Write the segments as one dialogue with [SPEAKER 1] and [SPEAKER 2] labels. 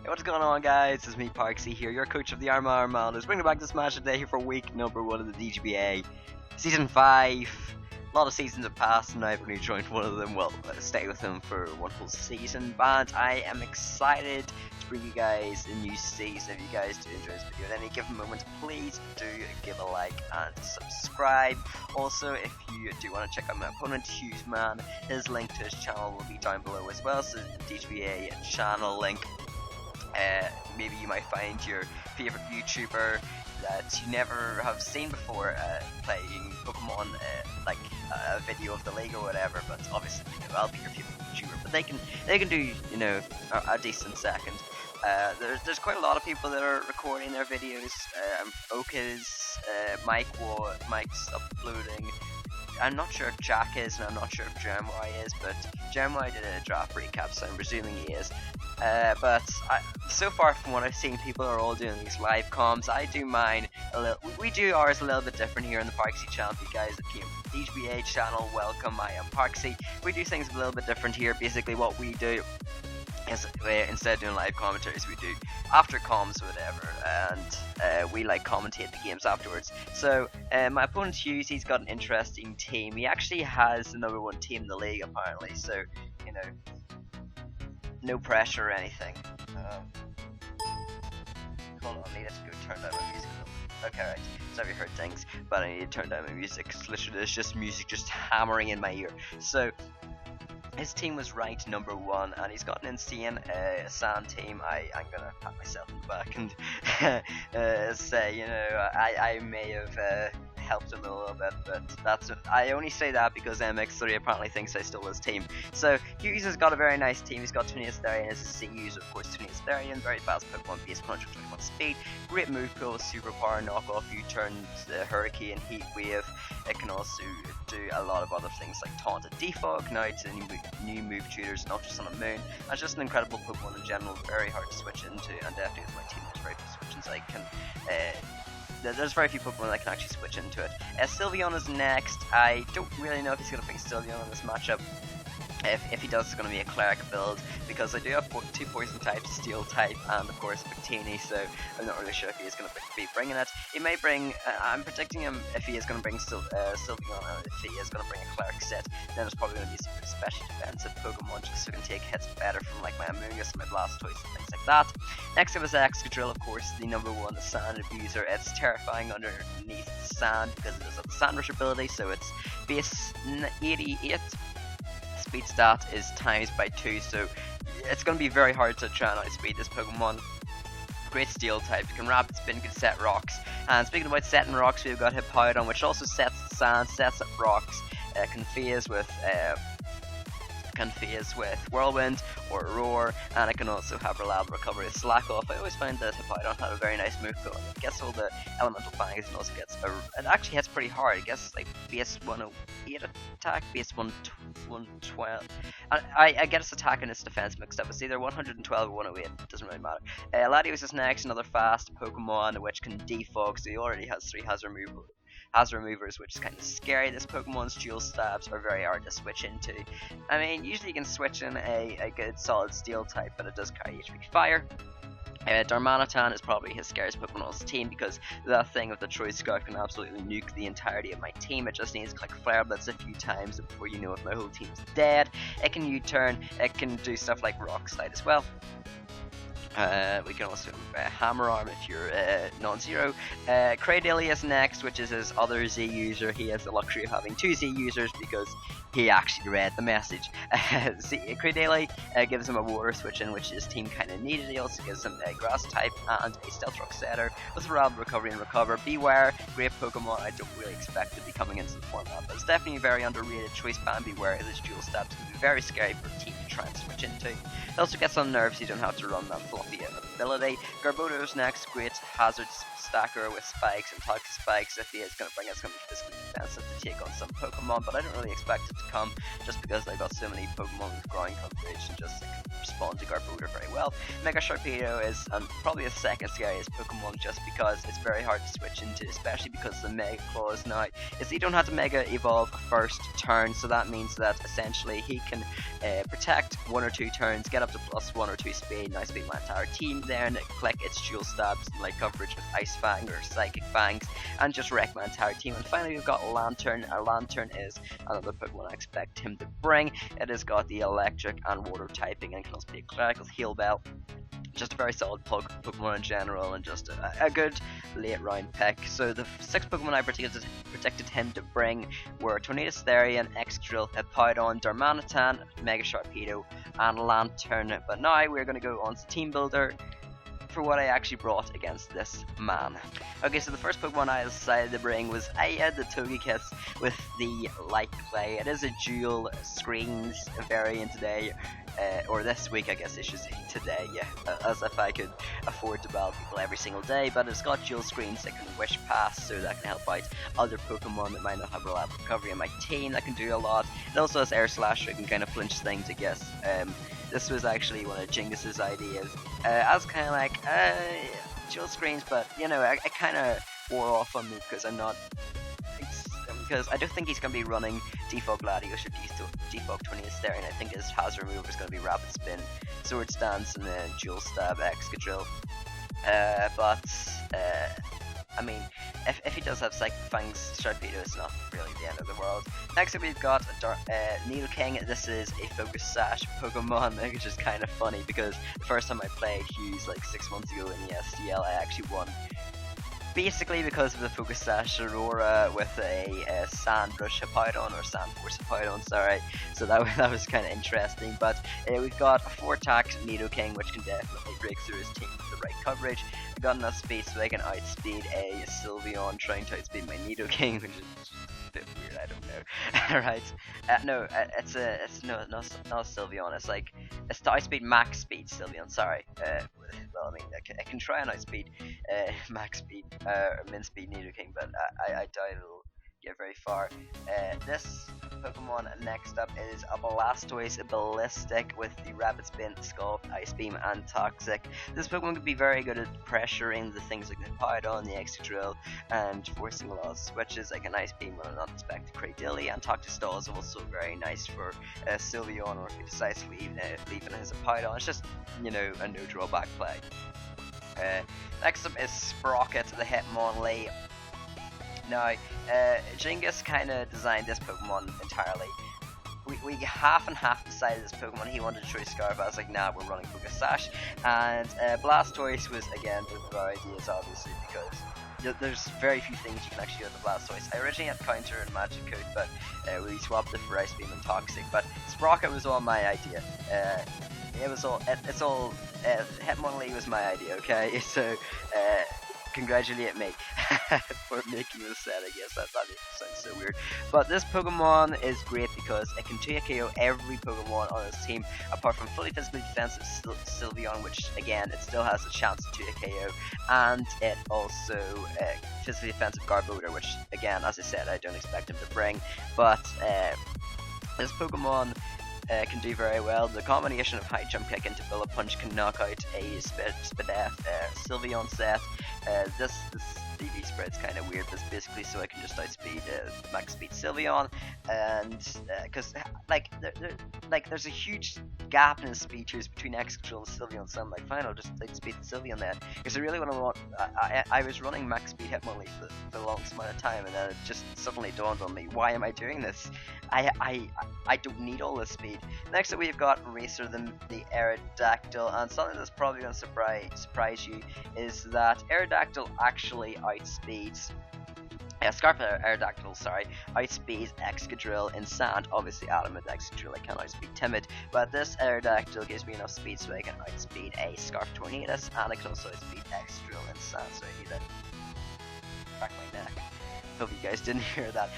[SPEAKER 1] Hey, what's going on, guys? It's me, Parksy here, your coach of the Armagh Armaldos, bringing back this match today here for week number 1 of the DGBA. Season 5. A lot of seasons have passed and I've only joined one of them. Well, stay with them for one whole season, but I am excited to bring you guys a new season. If you guys do enjoy this video at any given moment, please do give a like and subscribe. Also, if you do want to check out my opponent, Hughes Man, his link to his channel will be down below as well, so the DGBA channel link. Maybe you might find your favorite YouTuber that you never have seen before playing Pokemon, like a video of the league or whatever. But obviously, I'll be your favorite YouTuber. But they can do, you know, a decent second. There's quite a lot of people that are recording their videos. Oka's, Mike's uploading. I'm not sure if Jack is, and I'm not sure if Jeremiah is, but Jeremiah did a draft recap, so I'm presuming he is. So far from what I've seen, people are all doing these live comms. I do mine a little. We do ours a little bit different here on the Parksy channel. If you guys that came from the DGBA channel, welcome. I am Parksy. We do things a little bit different here. Basically, what we do is instead of doing live commentaries, we do after comms or whatever, and we like commentate the games afterwards. So my opponent Hughes, he's got an interesting team. He actually has the #1 team in the league apparently, so you know, no pressure or anything. Hold on, I need to go turn down my music. Okay, right. Sorry, you heard things, but I need to turn down my music. Cause literally, there's just music just hammering in my ear. So his team was ranked #1, and he's got an insane sand team. I'm gonna pat myself on the back and say, you know, I may have helped him a little bit, but I only say that because MX3 apparently thinks I stole his team. So Hughes has got a very nice team. He's got Tunis Therian as a C user, of course. Tunis Therian, very fast Pokemon, base 121 speed, great move pool, superpower, knockoff, U-turns, Hurricane, Heat Wave. It can also do a lot of other things like Taunt and Defog. Now it's new move tutors, not just on a moon. And it's just an incredible Pokemon in general, very hard to switch into, and definitely with my team there's very few switches I can there's very few Pokemon that can actually switch into it. Sylveon is next. I don't really know if he's going to bring Sylveon in this matchup. If he does, it's going to be a Cleric build, because I do have 2 poison types, Steel type, and of course Victini, so I'm not really sure if he is going to be bringing it. He may bring, I'm predicting him if he is going to bring Sylveon, and if he is going to bring a Cleric set, then it's probably going to be some especially defensive Pokemon, just so he can take hits better from like my Amoonguss and my Blastoise and things like that. Next up is Excadrill, of course, the #1, the Sand Abuser. It's terrifying underneath the sand because it has the Sand Rush ability, so it's base 88. Speed stat is times by 2, so it's going to be very hard to try and outspeed this Pokemon. Great Steel type, you can Rapid Spin, can set rocks. And speaking about setting rocks, we've got Hippowdon, which also sets sand, sets up rocks, can phase with Whirlwind or Roar, and it can also have reliable recovery, Slack Off. I always find that Hippowdon had a very nice move pool. It gets all the elemental fangs, and also gets it actually hits pretty hard. It gets like base 108 attack, base 112. I get its attack and its defense mixed up. It's either 112 or 108. It doesn't really matter. Latios is next, another fast Pokemon which can defog, so he already has 3 hazard removers, which is kind of scary. This Pokemon's dual stabs are very hard to switch into. I mean, usually you can switch in a good solid Steel type, but it does carry HP Fire. Darmanitan is probably his scariest Pokemon on his team, because that thing with the Choice Scarf can absolutely nuke the entirety of my team. It just needs to click Flare Blitz a few times before you know if my whole team's dead. It can U-turn, it can do stuff like Rock Slide as well. We can also Hammer Arm if you're non-zero. Cradily is next, which is his other Z user. He has the luxury of having 2 Z users because he actually read the message. Cradily gives him a water switch in, which his team kind of needed. He also gives him a Grass type and a Stealth Rock setter with Rapid Recovery and Recover. Beware, great Pokemon. I don't really expect to be coming into the format, but it's definitely a very underrated choice. Band Beware, his dual stabs can be very scary for a team to try and switch into. It also gets on nerves, you don't have to run that fluffy ability. Garbodo's next, great hazard stacker with spikes and toxic spikes. If he is going to bring it, it's going to be physically defensive to take on some Pokemon, but I don't really expect it to come just because they've got so many Pokemon with growing coverage and just respond to Garbodo very well. Mega Sharpedo is probably the second scariest Pokemon, just because it's very hard to switch into, especially because the Mega Claws now is you don't have to Mega Evolve first turn, so that means that essentially he can protect 1 or 2 turns, get up to +1 or 2 speed, nice speed, fantastic entire team, then click its dual stabs and light coverage with Ice Fang or Psychic Fangs, and just wreck my entire team. And finally we've got Lantern. Lantern is another Pokemon I expect him to bring. It has got the electric and water typing and can also be a clerical heal bell. Just a very solid Pokemon in general, and just a good late round pick. So the 6 Pokemon I predicted him to bring were Tornadus Therian, Excadrill, Hippowdon, Darmanitan, Mega Sharpedo, and Lantern. But now we're going to go on to Team Builder for what I actually brought against this man. Okay, so the first Pokemon I decided to bring was the Togekiss with the Light Clay. It is a dual screens variant today, or this week I guess I should say today, as if I could afford to battle people every single day, but it's got dual screens that can Wish Pass, so that can help out other Pokemon that might not have reliable recovery in my team. That can do a lot. It also has Air Slash, so it can kind of flinch things, I guess. This was actually one of Jingus's ideas. I was kind of like, dual screens, but you know, I kind of wore off on me because because I don't think he's going to be running Defog Gladius or Defog 20 there, and I think his hazard move is going to be Rapid Spin, Sword Stance, and then Dual Stab Excadrill. I mean, if he does have Psychic Fangs, Sharpedo is not really the end of the world. Next up we've got Nidoking. This is a Focus Sash Pokemon, which is kind of funny because the first time I played Hughes like 6 months ago in the STL, I actually won. Basically because of the Focus Sash Aurora with a Sandrush Hippowdon, or Sandforce Hippowdon, sorry. So that was kind of interesting. But we've got a 4-attack Nidoking, which can definitely break through his team with the right coverage. I've got enough speed so I can outspeed a Sylveon trying to outspeed my Nidoking, which is a bit weird, I don't know. Alright, no, it's not Sylveon, it's to outspeed max speed Sylveon, sorry. Well, I mean, I can try and outspeed max speed, or min speed Nidoking, but I doubt it'll get very far. This Pokemon next up is a Blastoise Ballistic with the Rapid Spin, Scald, Ice Beam, and Toxic. This Pokemon could be very good at pressuring the things like the Hippowdon, the Excadrill, and forcing a lot of switches like an Ice Beam when I'm not expecting Cradilly, and Toxic Stall is also very nice for Sylveon, or if he decides to leave his Hippowdon. It's just, you know, a no drawback play. Next up is Sprocket, the Hitmonlee. Now, Jingus kind of designed this Pokemon entirely. We half and half decided this Pokemon. He wanted to try Scarf. I was like, nah, we're running Focus Sash. And Blastoise was, again, one of our ideas, obviously, because there's very few things you can actually do with the Blastoise. I originally had Counter and Magic Coat, but we swapped it for Ice Beam and Toxic. But Sprocket was all my idea. Hitmonlee was my idea, okay? So, congratulate me for making this set. I guess that sounds so weird, but this Pokemon is great because it can 2 KO every Pokemon on its team apart from fully physically defensive Sylveon, which again it still has a chance to 2 KO, and it also physically defensive Garbodor, which again, as I said, I don't expect him to bring, but this Pokemon can do very well. The combination of High Jump Kick into Bullet Punch can knock out a Spadef Sylveon set. This DV spread's kind of weird, but it's basically so I can just outspeed max speed Sylveon, and because there's a huge gap in the speed tiers between Excadrill and Sylveon, so I'm like, fine, I'll just outspeed the Sylveon then, because I really want to run. I was running max speed Hitmonlee for the longest amount of time, and then it just suddenly dawned on me, why am I doing this? I don't need all this speed. Next up we've got Racer, the Aerodactyl, and something that's probably going to surprise you is that Aerodactyl actually outspeeds Scarf Aerodactyl, outspeeds Excadrill in Sand. Obviously Adamant Excadrill I can't outspeed Timid, but this Aerodactyl gives me enough speed so I can outspeed a Scarf Tornadus, and I can also outspeed Excadrill in Sand, so I need to crack my neck. Hope you guys didn't hear that.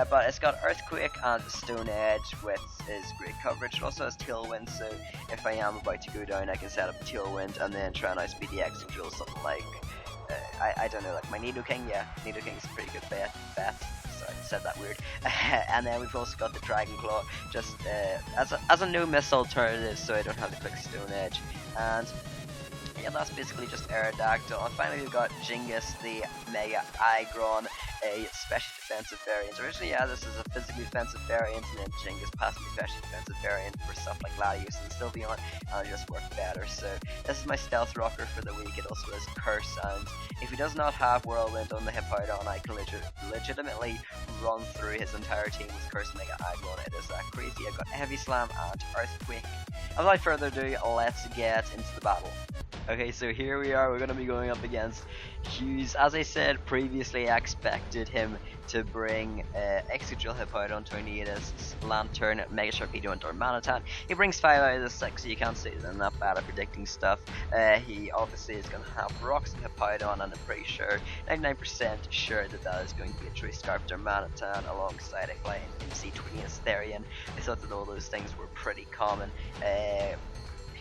[SPEAKER 1] But it's got Earthquake and Stone Edge, which is great coverage. It also has Tailwind, so if I am about to go down, I can set up Tailwind and then try and outspeed the Excadrill, something like, I don't know, like my Nidoking. Yeah, Nidoking's a pretty good bet. Sorry, I said that weird. And then we've also got the Dragon Claw, just as a no-miss alternative, so I don't have to click Stone Edge. And yeah, that's basically just Aerodactyl. And finally we've got Jingus, the Mega Aggron. a special defensive variant. Originally, yeah, this is a physically defensive variant, and then Jinga's passively special defensive variant for stuff like Gladius and Sylveon, and it just worked better. So this is my stealth rocker for the week. It also has Curse, and if he does not have Whirlwind on the Hippowdon, I can legitimately run through his entire team with Curse Mega Aggron. It is that crazy. I've got Heavy Slam and Earthquake. And without further ado, let's get into the battle. Okay, so here we are. We're going to be going up against Hughes. As I said previously, I expected him to bring Excadrill, Hippowdon, Tornadus, Lantern, Mega Sharpedo, and Darmanitan. He brings 5 out of the 6, so you can't say that I'm not bad at predicting stuff. He obviously is going to have Rocks and Hippowdon, and I'm pretty sure, 99% sure that is going to be a Choice Scarf Darmanitan alongside a Flying MC Tornadus Therian. I thought that all those things were pretty common.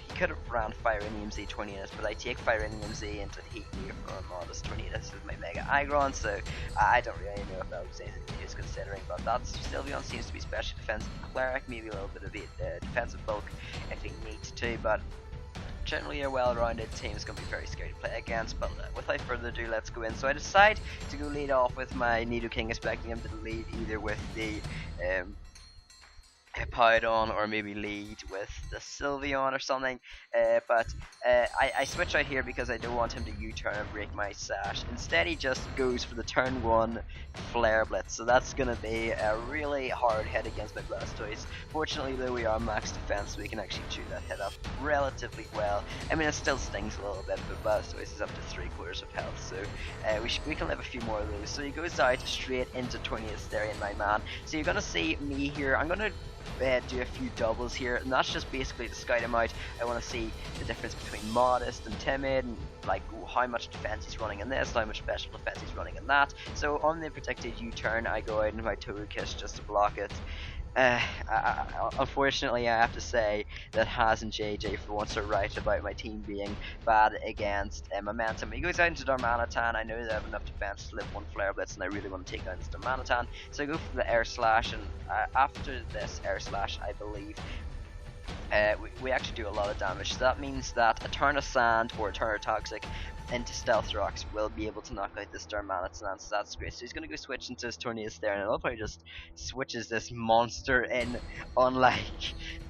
[SPEAKER 1] He could have ran Fire EMZ Tornadus, but I take Fire EMZ into the Heat Meter for Armaldos Tornadus with my Mega Aggron, so I don't really know if that was anything he was considering, but that's Sylveon seems to be special defensive cleric, maybe a little bit of defensive bulk if he needs to, but generally a well-rounded team is going to be very scary to play against. But without further ado, let's go in. So I decide to go lead off with my Nidoking, expecting him to lead either with the Hippowdon or maybe lead with the Sylveon or something, but I switch out here because I don't want him to U-turn and break my sash. Instead, he just goes for the turn 1 Flare Blitz, so that's going to be a really hard hit against my Blastoise. Fortunately though, we are max defense, so we can actually chew that hit up relatively well. I mean, it still stings a little bit, but Blastoise is up to 3/4 of health, so we can live a few more of those. So he goes out straight into Tornadus Therian, my man. So you're going to see me here. I'm going to do a few doubles here, and that's just basically to scout him out. I want to see the difference between modest and timid, and like how much defense he's running in this, how much special defense he's running in that. So on the predicted U-turn, I go out into my Togekiss just to block it. Unfortunately, I have to say that Haz and JJ for once are right about my team being bad against Momentum. He goes out into Darmanitan. I know that I have enough defense to live 1 Flare Blitz, and I really want to take down this Darmanitan. So I go for the Air Slash, and after this Air Slash, I believe we actually do a lot of damage. So that means that a turn of Sand or a turn of Toxic into Stealth Rocks will be able to knock out this Darmanitan, so that's great. So he's going to go switch into his Tornadus there, and I love how he just switches this monster in on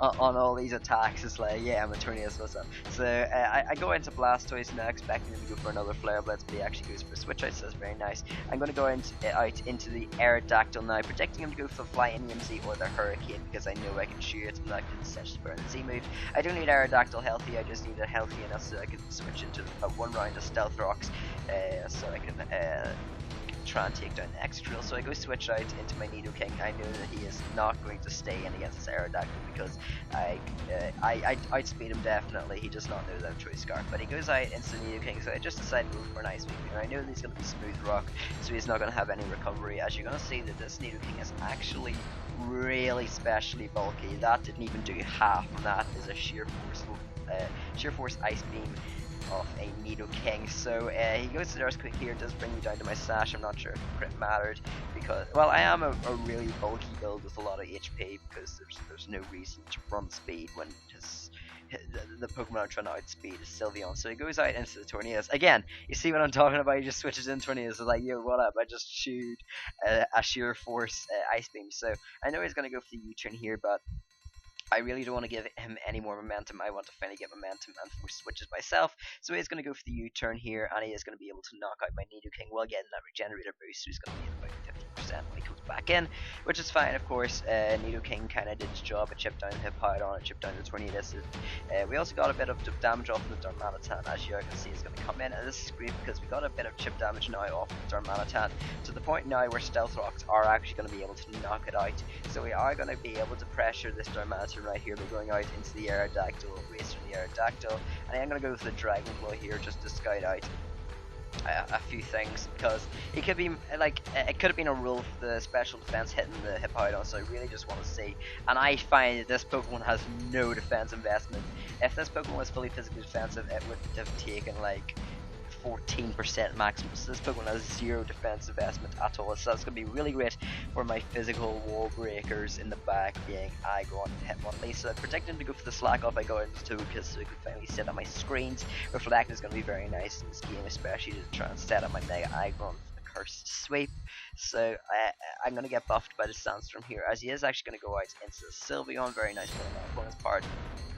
[SPEAKER 1] on all these attacks. It's like, yeah, I'm a Tornadus, what's up? So I go into Blastoise now, expecting him to go for another Flare Blitz, but he actually goes for a switch out, so that's very nice. I'm going to go out into the Aerodactyl now, predicting him to go for the Flying EMZ or the Hurricane, because I know I can shoot it, and that can essentially burn the Z move. I don't need Aerodactyl healthy, I just need it healthy enough so I can switch into a 1 round of Stealth Rocks, so I can try and take down the Excadrill. So I go switch out into my Nidoking. I know that he is not going to stay in against this Aerodactyl because I outspeed him definitely. He does not know that I'm Choice Scarf, but he goes out into the Nidoking, so I just decided to go for an Ice Beam here. I know that he's going to be Smooth Rock, so he's not going to have any recovery. As you're going to see that this Nidoking is actually really specially bulky. That didn't even do half, and that is a sheer force Ice Beam of a Nidoking. So he goes to the Earthquake here, does bring me down to my sash. I'm not sure if crit mattered because, well, I am a really bulky build with a lot of HP because there's no reason to run speed when the Pokemon I'm trying to outspeed is Sylveon. So he goes out into the Tornadus. Again, you see what I'm talking about, he just switches in Tornadus. It's like, yo, what up? I just chewed a sheer force Ice Beam. So I know he's going to go for the U-turn here, but I really don't want to give him any more momentum. I want to finally get momentum and force switches myself. So he's going to go for the U-turn here, and he is going to be able to knock out my Nidoking while getting that regenerator boost. So he's going to be at about 50% when he comes back in, which is fine, of course. Nidoking kind of did his job. It chipped down the Hippowdon, it chipped down the Tornadus. We also got a bit of damage off of the Darmanitan, as you can see is going to come in, and this is great because we got a bit of chip damage now off of the Darmanitan, to the point now where Stealth Rocks are actually going to be able to knock it out. So we are going to be able to pressure this Darmanitan right here. We're going out into the Aerodactyl, race from the Aerodactyl, and I'm going to go for the Dragon Claw here just to scout out a few things, because it could be like it could have been a rule for the special defense hitting the Hippowdon, so I really just want to see. And I find that this Pokemon has no defense investment. If this Pokemon was fully physically defensive, it would have taken like 14% maximum. So this Pokemon has 0 defense investment at all, so that's going to be really great for my physical wall breakers in the back, being Aggron and Hitmonlee. So I'm predicting to go for the Slack Off. I go into Togekiss so I can finally set up my screens. Reflect is going to be very nice in this game, especially to try and set up my Mega Aggron for the cursed sweep. So I'm going to get buffed by the Sandstorm here, as he is actually going to go out into the Sylveon. Very nice play on the opponent's part.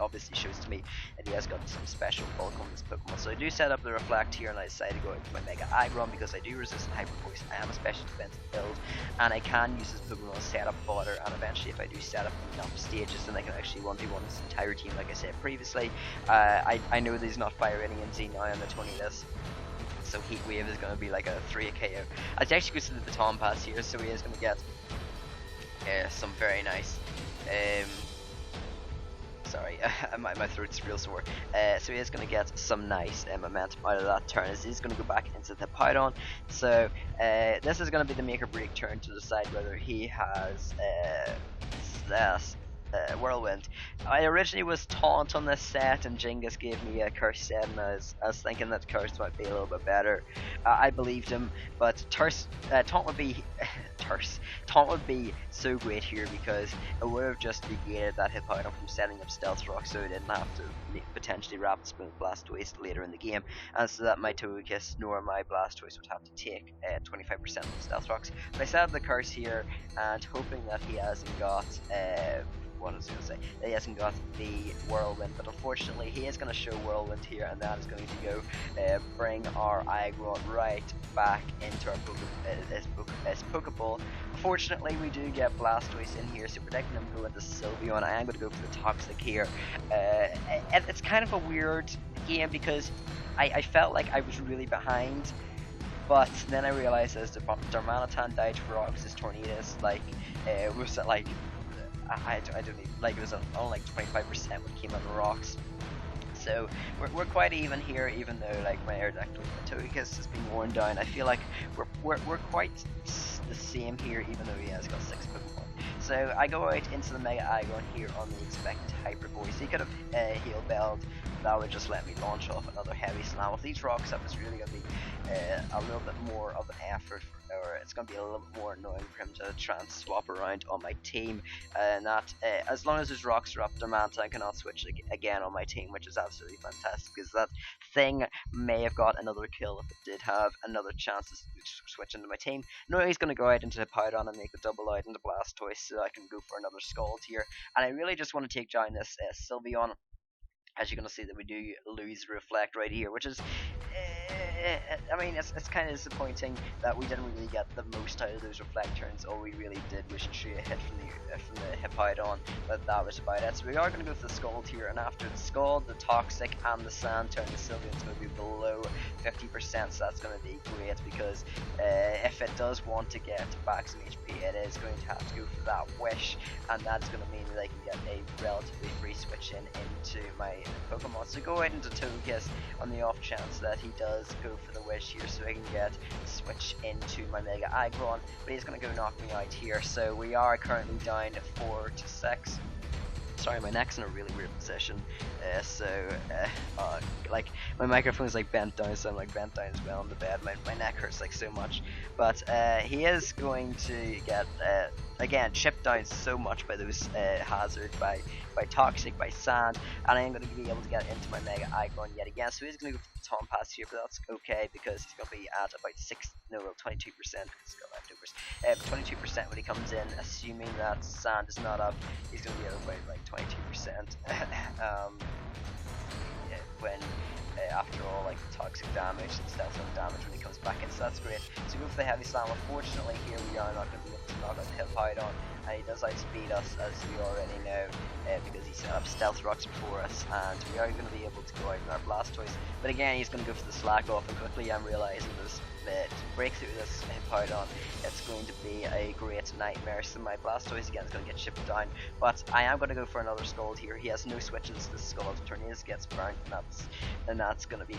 [SPEAKER 1] Obviously shows to me that he has got some special bulk on this Pokemon. So I do set up the Reflect here, and I decide to go into my Mega Aggron because I do resist Hyper Voice. I am a special defensive build, and I can use this Pokemon to set up fodder, and eventually if I do set up enough stages, then I can actually 1v1 this entire team like I said previously. I know that he's not fire rating in Z now on the 20 list, so Heat Wave is going to be like a 3 KO. I actually goes to the Baton Pass here, so he is going to get some very nice sorry, my throat's real sore. So he is going to get some nice momentum out of that turn, as he's going to go back into the Hippowdon. So this is going to be the make or break turn to decide whether he has Whirlwind. I originally was Taunt on this set, and Jingus gave me a Curse 7. I was thinking that Curse might be a little bit better. I believed him, but Taunt would be Taunt would be so great here, because it would have just negated that Hippowdon from setting up Stealth Rock, so it didn't have to potentially Rapid Spin Blastoise later in the game, and so that my Togekiss nor my Blastoise would have to take 25% of the Stealth Rocks. But I set up the Curse here, and hoping that he hasn't got what I was going to say, that he hasn't got the Whirlwind, but unfortunately he is going to show Whirlwind here, and that is going to go bring our Aggron right back into our Pokeball. Unfortunately, we do get Blastoise in here, so predicting him going to Sylveon. I am going to go for the Toxic here. It's kind of a weird game, because I felt like I was really behind, but then I realized as the Darmanitan died to Roxas Tornadus, like it was like I don't even, like, it was on like 25% when it came out of rocks. So we're quite even here, even though like my Aerodactyl Togekiss has been worn down. I feel like we're quite the same here, even though he has got 6 Pokemon. So I go out into the Mega Aggron here on the expected Hyper Voice. He could have Heal Belled. That would just let me launch off another Heavy Slam. With these rocks up, it's really going to be a little bit more of an effort, or it's going to be a little bit more annoying for him to try and swap around on my team. And that, as long as his rocks are up, Darmanitan cannot switch again on my team, which is absolutely fantastic, because that thing may have got another kill if it did have another chance to switch into my team. No, he's going to go out into Hippowdon and make a double out into Blastoise, so I can go for another Scald here. And I really just want to take down this Sylveon. As you're going to see that we do lose Reflect right here, which is, I mean, it's kind of disappointing that we didn't really get the most out of those Reflect turns. All we really did was shoot a hit from the Hippowdon, but that was about it. So we are going to go for the Scald here, and after the Scald, the Toxic and the Sand turn, the Sylveon's going to be below 50%, so that's going to be great, because if it does want to get back some HP, it is going to have to go for that Wish, and that's going to mean that I can get a relatively free switch into my Pokemon. So go out into Togekiss on the off chance that he does go for the Wish here, so I can get switch into my Mega Aggron, but he's going to go knock me out here. So we are currently down to 4-6. Sorry, my neck's in a really weird position, like my microphone is like bent down, so I'm like bent down as well on the bed. My neck hurts like so much, but he is going to get again chipped down so much by those hazard, by Toxic, by Sand, and I am going to be able to get into my Mega Aggron yet again. So he's going to go for the Tom Pass here, but that's okay, because he's going to be at about 22%, because he's got leftovers. 22% when he comes in, assuming that Sand is not up, he's going to be at about like 22%. When after all, like Toxic damage and Stealth Rock damage when he comes back in, so that's great. So we go for the Heavy Slam. Unfortunately here we are not going to be able to knock out the Hippowdon, and he does outspeed us, as we already know, because he set up Stealth Rocks before us, and we are going to be able to go out in our Blastoise. But again, he's going to go for the Slack Off, and quickly I'm realizing this, to break through this Hippowdon, it's going to be a great nightmare. So my Blastoise again is going to get shipped down, but I am going to go for another Scald here. He has no switches to the Scald. Tornadus gets burned, and that's going to be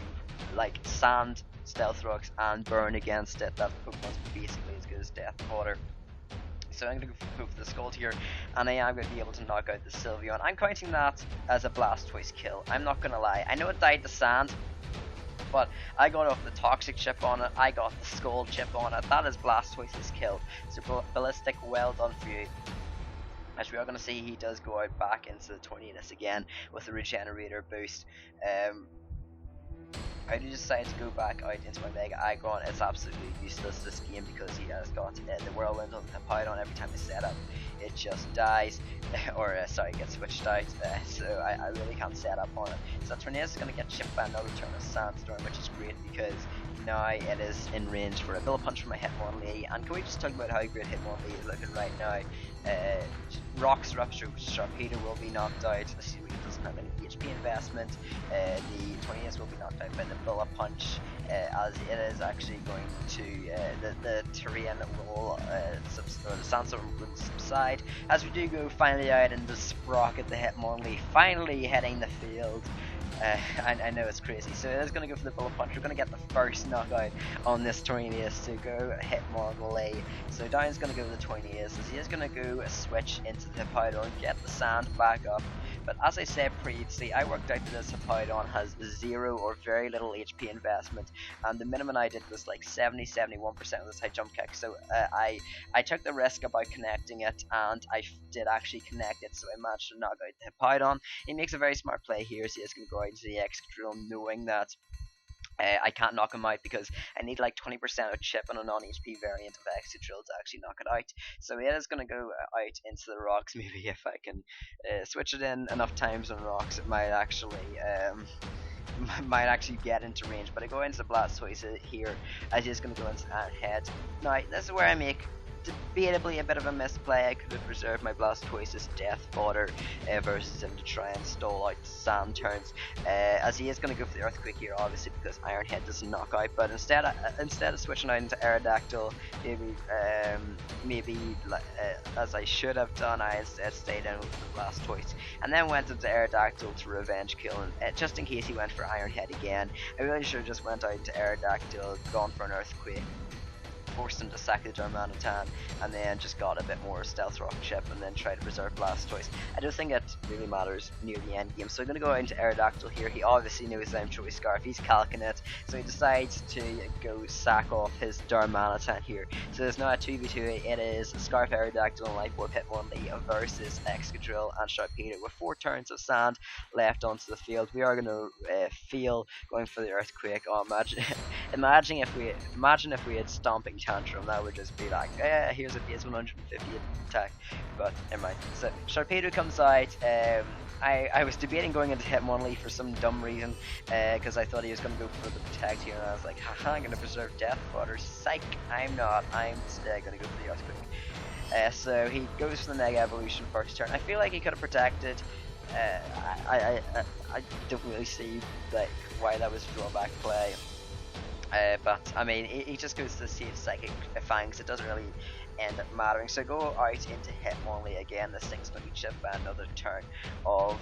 [SPEAKER 1] like Sand, Stealth Rocks, and Burn against it. That Pokemon's basically as good as Death Water. So I'm going to go for the Scald here, and I am going to be able to knock out the Sylveon. I'm counting that as a Blastoise kill. I'm not going to lie. I know it died to Sand, but I got off the Toxic chip on it, I got the Scald chip on it. That is Blastoise's kill. So Ballistic, well done for you. As we are going to see, he does go out back into the Tornadus again with the Regenerator boost. I do decide to go back out into my Mega Aggron. It's absolutely useless this game because he has got the Whirlwind on the Hippowdon. Every time I set up, it just dies, or sorry, gets switched out. So I really can't set up on it. So Tornado is going to get chipped by another turn of Sandstorm, which is great because now it is in range for a Billet Punch from my Hitmonlee. And can we just talk about how great Hitmonlee is looking right now? Rock's Rupture, Sharpedo will be knocked out. The Seaweed doesn't have any HP investment. The Tornadus will be knocked out by the Billet Punch, as it is actually going to the terrain will or the sandstorm will subside. As we do go finally out into Sprocket, the Hitmonlee finally hitting the field. I know it's crazy. So it is going to go for the Billet Punch. We're going to get the first knockout on this Tornadus to go Hitmonlee. So Down's going to go to the Tornadus as he is going to go switch into the Hippowdon, get the sand back up. But as I said previously, I worked out that this Hippowdon has 0 or very little HP investment, and the minimum I did was like 70-71% of this high jump kick. So I took the risk about connecting it, and I did actually connect it, so I managed to knock out the Hippowdon. He makes a very smart play here, so he's going to go out into the Excadrill knowing that I can't knock him out because I need like 20% of chip on a non-HP variant of Excadrill to actually knock it out. So it is going to go out into the rocks. Maybe if I can switch it in enough times on rocks, it might actually get into range. But I go into the Blastoise here as he's going to go into head. Now this is where I make debatably a bit of a misplay. I could have preserved my Blastoise's death fodder versus him to try and stall out sand turns, as he is going to go for the Earthquake here, obviously because Iron Head doesn't knock out. But instead of switching out into Aerodactyl, maybe as I should have done, I instead stayed in with the Blastoise and then went into Aerodactyl to revenge kill him, just in case he went for Iron Head again. I really should have just went out into Aerodactyl, gone for an Earthquake, forced him to sack the Darmanitan, and then just got a bit more Stealth Rock chip and then try to preserve Blastoise. I don't think it really matters near the end game, so I'm going to go out into Aerodactyl here. He obviously knows I'm Choice Scarf, he's calcing it, so he decides to go sack off his Darmanitan here. So there's now a 2v2, it is Scarf, Aerodactyl and Life Orb Hitmonlee versus Excadrill and Sharpedo with 4 turns of sand left onto the field. We are going to feel going for the Earthquake. Oh, imagine if we had Stomping Tantrum, that would just be like, here's a base 150 attack, but never mind. So Sharpedo comes out. I was debating going into Hitmonlee for some dumb reason, because I thought he was going to go for the Protect here, and I was like, haha, I'm going to preserve Death Fodder. Psych, I'm not. I'm going to go for the Earthquake. So he goes for the Mega Evolution first turn. I feel like he could have protected. I don't really see like why that was a drawback play. But I mean, he just goes to save Psychic Fangs. It doesn't really end up mattering. So go out into Hitmonlee again. This thing's going to be chipped by another turn of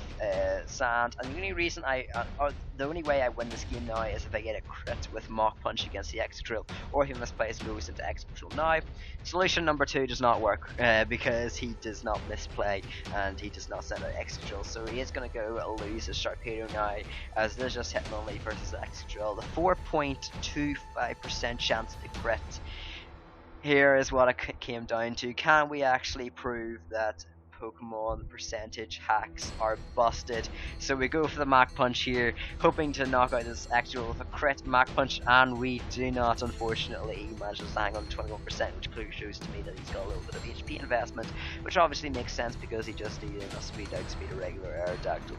[SPEAKER 1] sand. And the only reason the only way I win this game now is if I get a crit with Mach Punch against the Excadrill, or if he misplays moves into Excadrill. Now, solution number 2 does not work because he does not misplay and he does not send out Excadrill. So he is going to go lose his Sharpedo now, as there's just Hitmonlee versus Excadrill. The 4.25% chance to crit. Here is what it came down to. Can we actually prove that Pokemon percentage hacks are busted? So we go for the Mach Punch here, hoping to knock out this Excadrill with a crit Mach Punch, and we do not, unfortunately. He manages to hang on 21%, which clearly shows to me that he's got a little bit of HP investment, which obviously makes sense because he just needed enough speed to outspeed a regular Aerodactyl.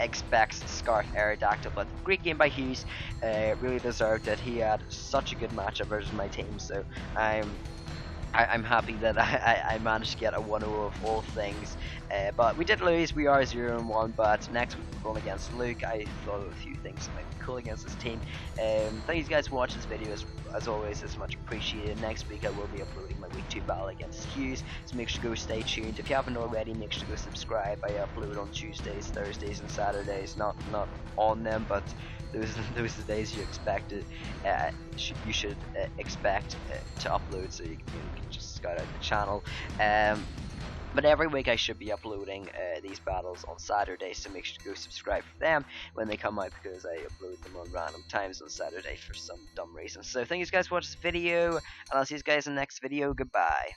[SPEAKER 1] Expects Scarf Aerodactyl, but great game by Hughes. Really deserved it. He had such a good matchup versus my team, so I'm happy that I managed to get a 1-0 of all things. But we did lose. We are 0-1, but next week we're going against Luke. I thought of a few things that might be cool against this team. Thank you guys for watching this video. As always, it's much appreciated. Next week I will be uploading my week 2 battle against Hughes, so make sure to go stay tuned. If you haven't already, make sure to go subscribe. I upload on Tuesdays, Thursdays and Saturdays. Not on them, but those are the days you expect it. You should expect to upload, so you can just scout out the channel. But every week I should be uploading these battles on Saturday, so make sure to go subscribe for them when they come out, because I upload them on random times on Saturday for some dumb reason. So thank you guys for watching this video, and I'll see you guys in the next video. Goodbye.